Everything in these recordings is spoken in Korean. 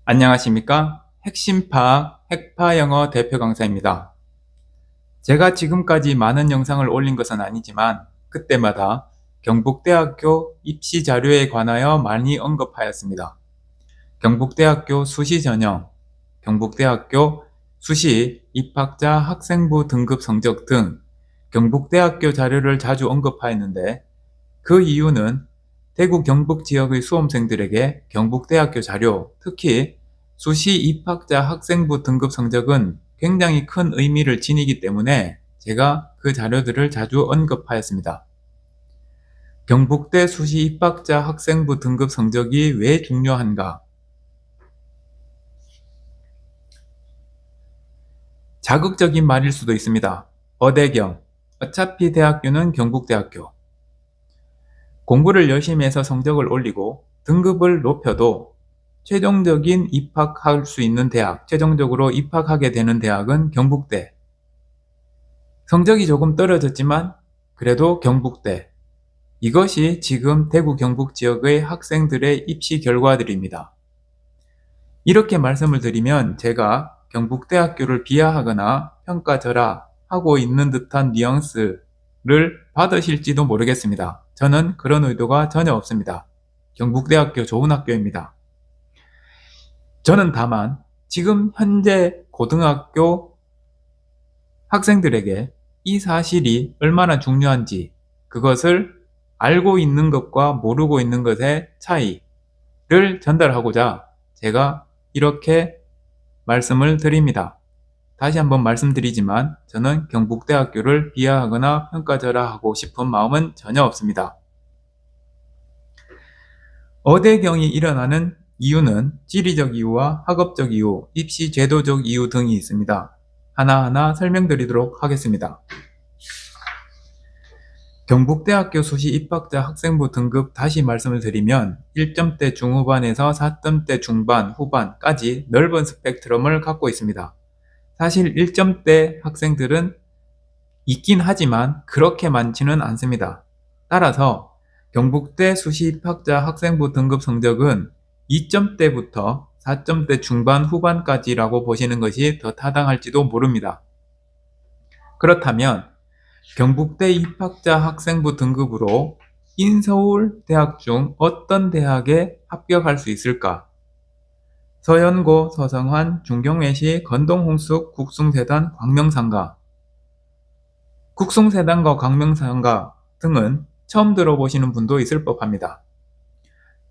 안녕하십니까? 핵심 파악 핵파 영어 대표 강사입니다. 제가 지금까지 많은 영상을 올린 것은 아니지만 그때마다 경북대학교 입시 자료에 관하여 많이 언급하였습니다. 경북대학교 수시 전형, 경북대학교 수시 입학자 학생부 등급 성적 등 경북대학교 자료를 자주 언급하였는데 그 이유는 대구 경북 지역의 수험생들에게 경북대학교 자료, 특히 수시 입학자 학생부 등급 성적은 굉장히 큰 의미를 지니기 때문에 제가 그 자료들을 자주 언급하였습니다. 경북대 수시 입학자 학생부 등급 성적이 왜 중요한가? 자극적인 말일 수도 있습니다. 어대경, 어차피 대학교는 경북대학교. 공부를 열심히 해서 성적을 올리고 등급을 높여도 최종적인 입학할 수 있는 대학, 최종적으로 입학하게 되는 대학은 경북대. 성적이 조금 떨어졌지만 그래도 경북대. 이것이 지금 대구 경북 지역의 학생들의 입시 결과들입니다. 이렇게 말씀을 드리면 제가 경북대학교를 비하하거나 평가절하 하고 있는 듯한 뉘앙스를 받으실지도 모르겠습니다. 저는 그런 의도가 전혀 없습니다. 경북대학교 좋은 학교입니다. 저는 다만 지금 현재 고등학교 학생들에게 이 사실이 얼마나 중요한지 그것을 알고 있는 것과 모르고 있는 것의 차이를 전달하고자 제가 이렇게 말씀을 드립니다. 다시 한번 말씀드리지만 저는 경북대학교를 비하하거나 평가절하하고 싶은 마음은 전혀 없습니다. 어대경이 일어나는 이유는 지리적 이유와 학업적 이유, 입시 제도적 이유 등이 있습니다. 하나하나 설명드리도록 하겠습니다. 경북대학교 수시 입학자 학생부 등급 다시 말씀을 드리면 1점대 중후반에서 4점대 중반, 후반까지 넓은 스펙트럼을 갖고 있습니다. 사실 1점대 학생들은 있긴 하지만 그렇게 많지는 않습니다. 따라서 경북대 수시 입학자 학생부 등급 성적은 2점대부터 4점대 중반 후반까지라고 보시는 것이 더 타당할지도 모릅니다. 그렇다면 경북대 입학자 학생부 등급으로 인서울 대학 중 어떤 대학에 합격할 수 있을까? 서연고, 서성환, 중경외시, 건동홍숙, 국숭세단, 광명상가. 국숭세단과 광명상가 등은 처음 들어보시는 분도 있을 법합니다.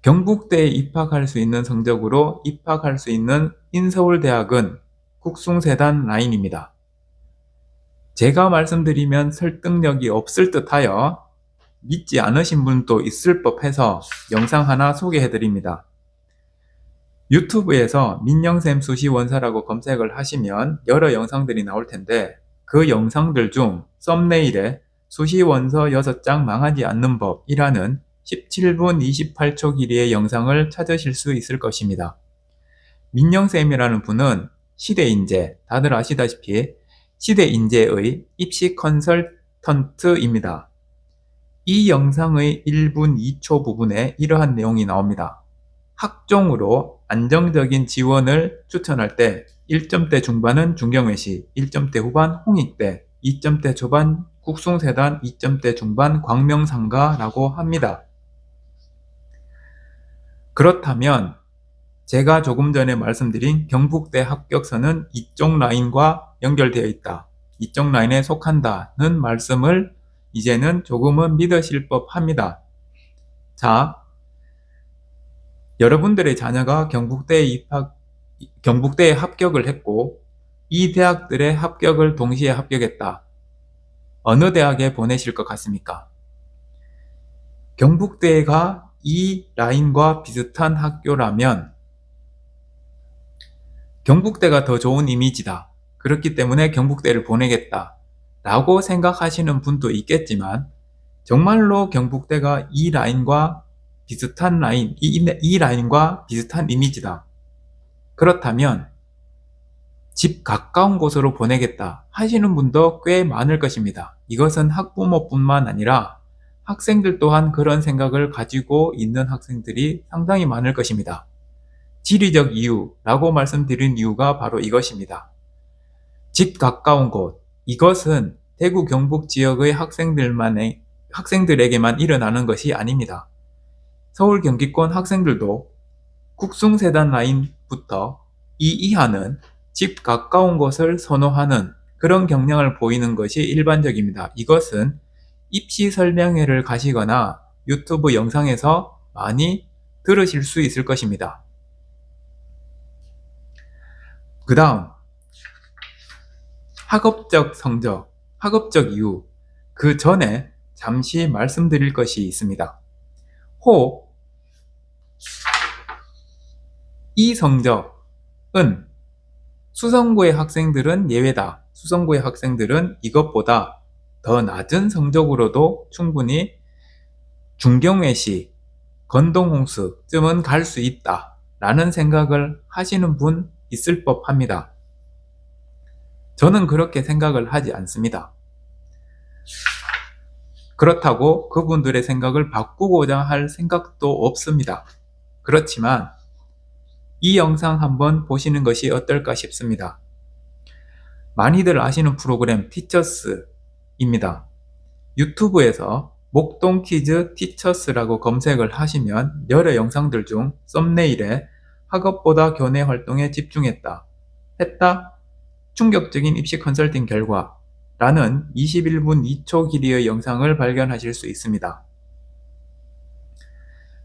경북대에 입학할 수 있는 성적으로 입학할 수 있는 인서울대학은 국숭세단 라인입니다. 제가 말씀드리면 설득력이 없을 듯하여 믿지 않으신 분도 있을 법해서 영상 하나 소개해드립니다. 유튜브에서 민영쌤 수시원서라고 검색을 하시면 여러 영상들이 나올 텐데 그 영상들 중 썸네일에 수시원서 6장 망하지 않는 법이라는 17분 28초 길이의 영상을 찾으실 수 있을 것입니다. 민영쌤이라는 분은 시대인재, 다들 아시다시피 시대인재의 입시 컨설턴트입니다. 이 영상의 1분 2초 부분에 이러한 내용이 나옵니다. 학종으로 안정적인 지원을 추천할 때 1점대 중반은 중경외시, 1점대 후반 홍익대, 2점대 초반 국숭세단, 2점대 중반 광명상가라고 합니다. 그렇다면 제가 조금 전에 말씀드린 경북대 합격서는 이쪽 라인과 연결되어 있다. 이쪽 라인에 속한다는 말씀을 이제는 조금은 믿으실 법합니다. 자, 여러분들의 자녀가 경북대에 합격을 했고 이 대학들의 합격을 동시에 합격했다. 어느 대학에 보내실 것 같습니까? 경북대가 이 라인과 비슷한 학교라면 경북대가 더 좋은 이미지다. 그렇기 때문에 경북대를 보내겠다. 라고 생각하시는 분도 있겠지만 정말로 경북대가 이 라인과 비슷한 라인, 이 라인과 비슷한 이미지다. 그렇다면 집 가까운 곳으로 보내겠다 하시는 분도 꽤 많을 것입니다. 이것은 학부모뿐만 아니라 학생들 또한 그런 생각을 가지고 있는 학생들이 상당히 많을 것입니다. 지리적 이유라고 말씀드린 이유가 바로 이것입니다. 집 가까운 곳, 이것은 대구 경북 지역의 학생들에게만 일어나는 것이 아닙니다. 서울 경기권 학생들도 국숭세단 라인부터 이 이하는 집 가까운 곳을 선호하는 그런 경향을 보이는 것이 일반적입니다. 이것은 입시 설명회를 가시거나 유튜브 영상에서 많이 들으실 수 있을 것입니다. 그 다음 학업적 성적, 학업적 이유, 그 전에 잠시 말씀드릴 것이 있습니다. 혹 이 성적은 수성고의 학생들은 예외다. 수성고의 학생들은 이것보다 더 낮은 성적으로도 충분히 중경외시, 건동홍수쯤은 갈 수 있다 라는 생각을 하시는 분 있을 법합니다. 저는 그렇게 생각을 하지 않습니다. 그렇다고 그분들의 생각을 바꾸고자 할 생각도 없습니다. 그렇지만 이 영상 한번 보시는 것이 어떨까 싶습니다. 많이들 아시는 프로그램 티처스입니다. 유튜브에서 목동키즈 티처스라고 검색을 하시면 여러 영상들 중 썸네일에 학업보다 교내 활동에 집중했다. 했다. 충격적인 입시 컨설팅 결과 라는 21분 2초 길이의 영상을 발견하실 수 있습니다.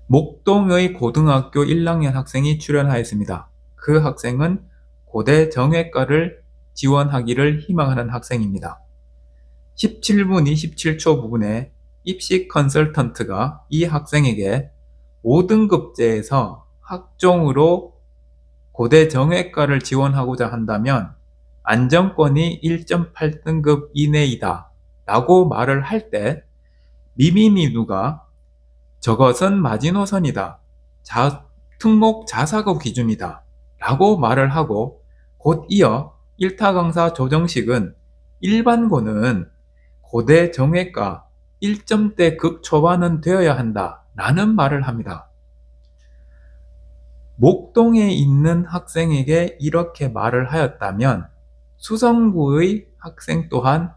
목동의 고등학교 1학년 학생이 출연하였습니다. 그 학생은 고대 정외과를 지원하기를 희망하는 학생입니다. 17분 27초 부분에 입시 컨설턴트가 이 학생에게 5등급제에서 학종으로 고대 정외과를 지원하고자 한다면 안정권이 1.8등급 이내이다 라고 말을 할 때 미미미 누가 저것은 마지노선이다. 특목 자사고 기준이다. 라고 말을 하고 곧 이어 1타 강사 조정식은 일반고는 고대 정외과 1점대 극초반은 되어야 한다. 라는 말을 합니다. 목동에 있는 학생에게 이렇게 말을 하였다면 수성구의 학생 또한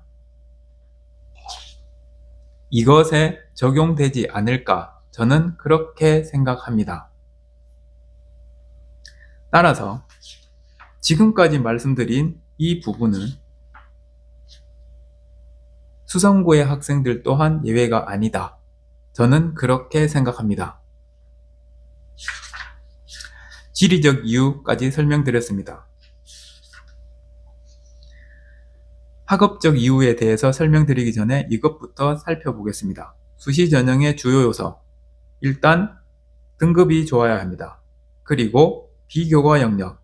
이것에 적용되지 않을까 저는 그렇게 생각합니다. 따라서 지금까지 말씀드린 이 부분은 수성고의 학생들 또한 예외가 아니다. 저는 그렇게 생각합니다. 지리적 이유까지 설명드렸습니다. 학업적 이유에 대해서 설명드리기 전에 이것부터 살펴보겠습니다. 수시 전형의 주요 요소. 일단 등급이 좋아야 합니다. 그리고 비교과 영역,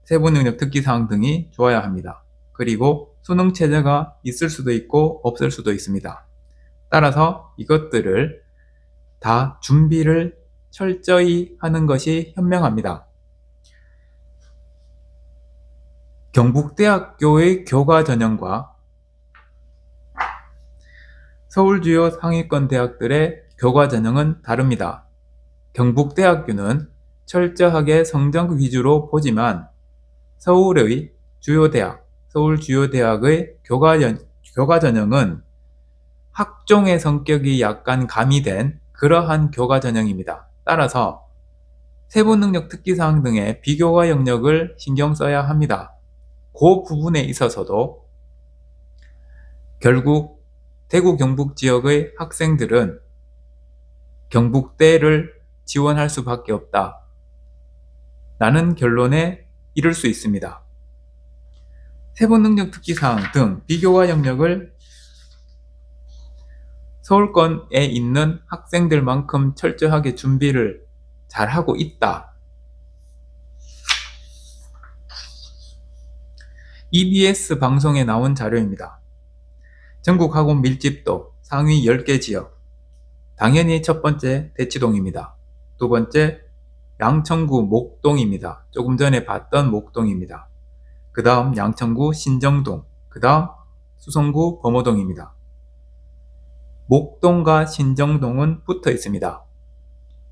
세부 능력 특기사항 등이 좋아야 합니다. 그리고 수능 체제가 있을 수도 있고 없을 수도 있습니다. 따라서 이것들을 다 준비를 철저히 하는 것이 현명합니다. 경북대학교의 교과 전형과 서울 주요 상위권 대학들의 교과 전형은 다릅니다. 경북대학교는 철저하게 성적 위주로 보지만 서울 주요 대학의 교과 전형은 학종의 성격이 약간 가미된 그러한 교과 전형입니다. 따라서 세부 능력 특기사항 등의 비교과 영역을 신경 써야 합니다. 그 부분에 있어서도 결국 대구 경북 지역의 학생들은 경북대를 지원할 수밖에 없다 라는 결론에 이를 수 있습니다. 세부 능력 특기사항 등 비교과 영역을 서울권에 있는 학생들만큼 철저하게 준비를 잘하고 있다. EBS 방송에 나온 자료입니다. 전국 학원 밀집도 상위 10개 지역. 당연히 첫 번째 대치동입니다. 두 번째 양천구 목동입니다. 조금 전에 봤던 목동입니다. 그 다음 양천구 신정동, 그 다음 수성구 범어동입니다. 목동과 신정동은 붙어 있습니다.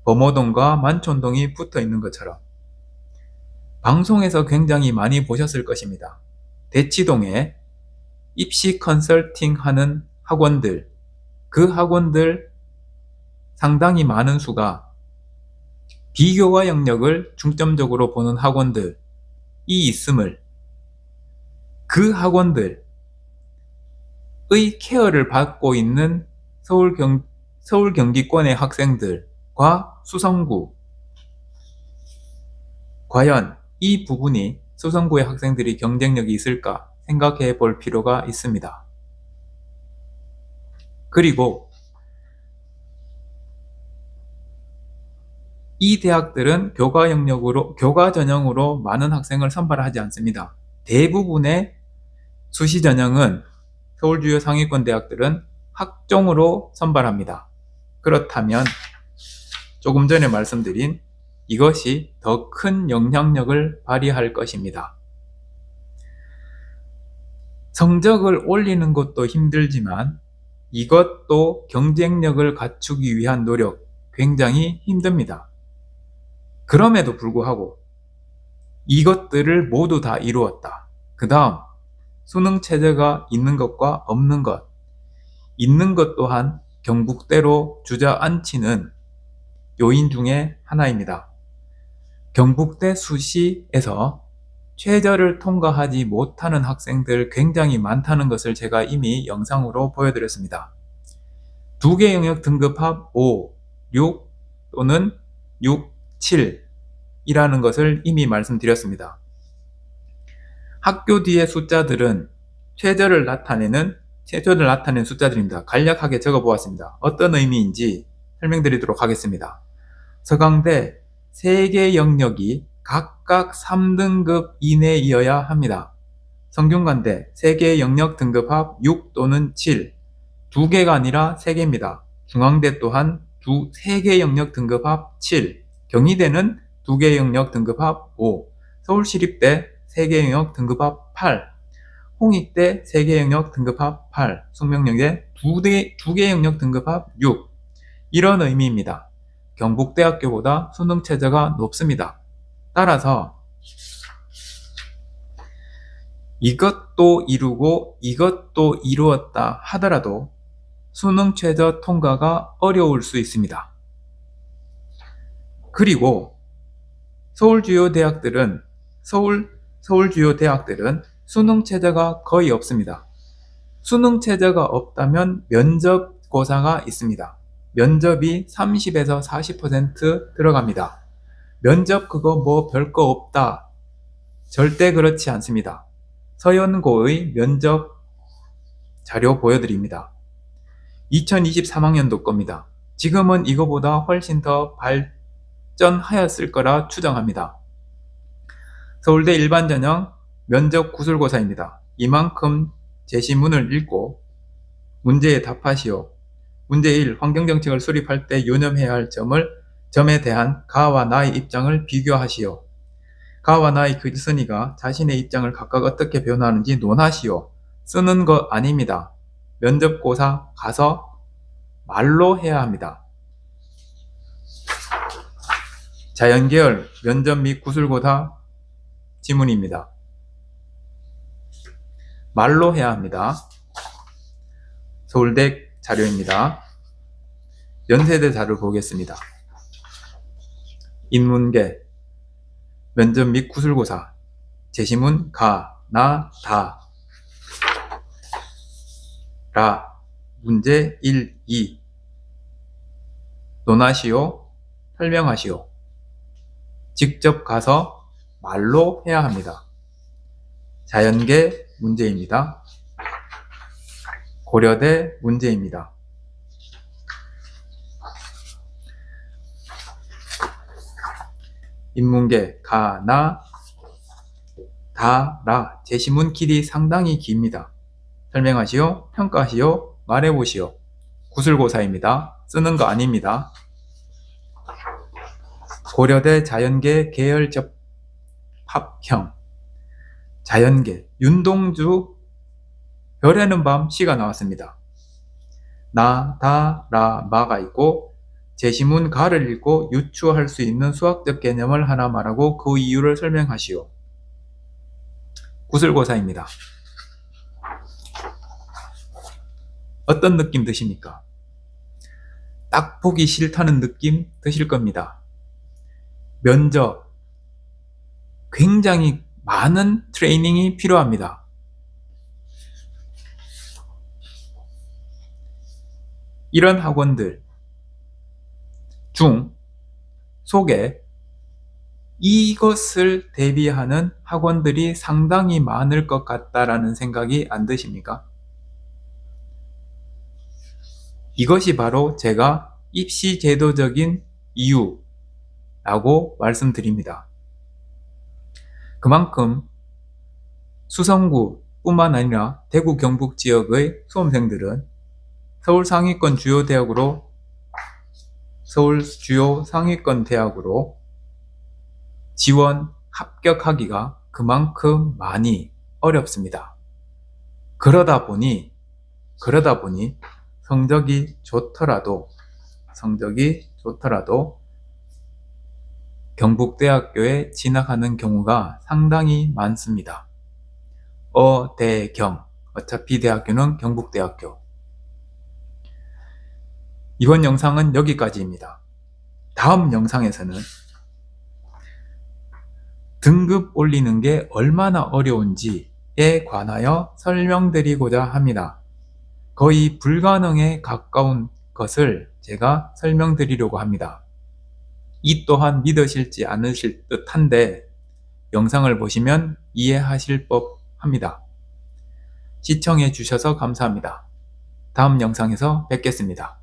범어동과 만촌동이 붙어 있는 것처럼. 방송에서 굉장히 많이 보셨을 것입니다. 대치동에 입시 컨설팅 하는 학원들, 그 학원들 상당히 많은 수가 비교과 영역을 중점적으로 보는 학원들이 있음을, 그 학원들의 케어를 받고 있는 서울 경기권의 학생들과 수성구, 과연 이 부분이 수성구의 학생들이 경쟁력이 있을까 생각해 볼 필요가 있습니다. 그리고 이 대학들은 교과 전형으로 많은 학생을 선발하지 않습니다. 대부분의 수시 전형은 서울 주요 상위권 대학들은 학종으로 선발합니다. 그렇다면 조금 전에 말씀드린 이것이 더 큰 영향력을 발휘할 것입니다. 성적을 올리는 것도 힘들지만 이것도 경쟁력을 갖추기 위한 노력, 굉장히 힘듭니다. 그럼에도 불구하고 이것들을 모두 다 이루었다. 그 다음 수능 체제가 있는 것과 없는 것, 있는 것 또한 경북대로 주저앉히는 요인 중에 하나입니다. 경북대 수시에서 최저를 통과하지 못하는 학생들 굉장히 많다는 것을 제가 이미 영상으로 보여드렸습니다. 2개 영역 등급합 5, 6 또는 6, 7이라는 것을 이미 말씀드렸습니다. 학교 뒤의 숫자들은 최저를 나타낸 숫자들입니다. 간략하게 적어보았습니다. 어떤 의미인지 설명드리도록 하겠습니다. 서강대 3개 영역이 각각 3등급 이내이어야 합니다. 성균관대 3개 영역 등급합 6 또는 7, 2개가 아니라 3개입니다. 중앙대 또한 3개 영역 등급합 7, 경희대는 2개 영역 등급합 5, 서울시립대 3개 영역 등급합 8, 홍익대 3개 영역 등급합 8, 숙명여대 2개 영역 등급합 6, 이런 의미입니다. 경북대학교보다 수능 최저가 높습니다. 따라서 이것도 이루고 이것도 이루었다 하더라도 수능 최저 통과가 어려울 수 있습니다. 그리고 서울 주요 대학들은 수능 최저가 거의 없습니다. 수능 최저가 없다면 면접고사가 있습니다. 면접이 30에서 40% 들어갑니다. 면접 그거 뭐 별거 없다. 절대 그렇지 않습니다. 서연고의 면접 자료 보여드립니다. 2023학년도 겁니다. 지금은 이거보다 훨씬 더 발전하였을 거라 추정합니다. 서울대 일반전형 면접 구술고사입니다. 이만큼 제시문을 읽고 문제에 답하시오. 문제 1. 환경정책을 수립할 때 유념해야 할 점에 대한 가와 나의 입장을 비교하시오. 가와 나의 글쓴이가 자신의 입장을 각각 어떻게 변화하는지 논하시오. 쓰는 것 아닙니다. 면접고사 가서 말로 해야 합니다. 자연계열 면접 및 구술고사 지문입니다. 말로 해야 합니다. 서울대 자료입니다. 연세대 자료 보겠습니다. 인문계 면접 및 구술고사 제시문 가, 나, 다, 라 문제 1, 2 논하시오, 설명하시오. 직접 가서 말로 해야 합니다. 자연계 문제입니다. 고려대 문제입니다. 인문계 가, 나, 다, 라 제시문 길이 상당히 깁니다. 설명하시오, 평가하시오, 말해보시오. 구술고사입니다. 쓰는 거 아닙니다. 고려대 자연계 계열 접합형 자연계 윤동주 별에는 밤 시가 나왔습니다. 나, 다, 라, 마가 있고 제시문 가를 읽고 유추할 수 있는 수학적 개념을 하나 말하고 그 이유를 설명하시오. 구술고사입니다. 어떤 느낌 드십니까? 딱 보기 싫다는 느낌 드실 겁니다. 면접, 굉장히 많은 트레이닝이 필요합니다. 이런 학원들 중 속에 이것을 대비하는 학원들이 상당히 많을 것 같다라는 생각이 안 드십니까? 이것이 바로 제가 입시 제도적인 이유라고 말씀드립니다. 그만큼 수성구 뿐만 아니라 대구 경북 지역의 수험생들은 서울 주요 상위권 대학으로 지원 합격하기가 그만큼 많이 어렵습니다. 그러다 보니 성적이 좋더라도 경북대학교에 진학하는 경우가 상당히 많습니다. 대경, 어차피 대학교는 경북대학교. 이번 영상은 여기까지입니다. 다음 영상에서는 등급 올리는 게 얼마나 어려운지에 관하여 설명드리고자 합니다. 거의 불가능에 가까운 것을 제가 설명드리려고 합니다. 이 또한 믿으실지 않으실 듯한데 영상을 보시면 이해하실 법합니다. 시청해 주셔서 감사합니다. 다음 영상에서 뵙겠습니다.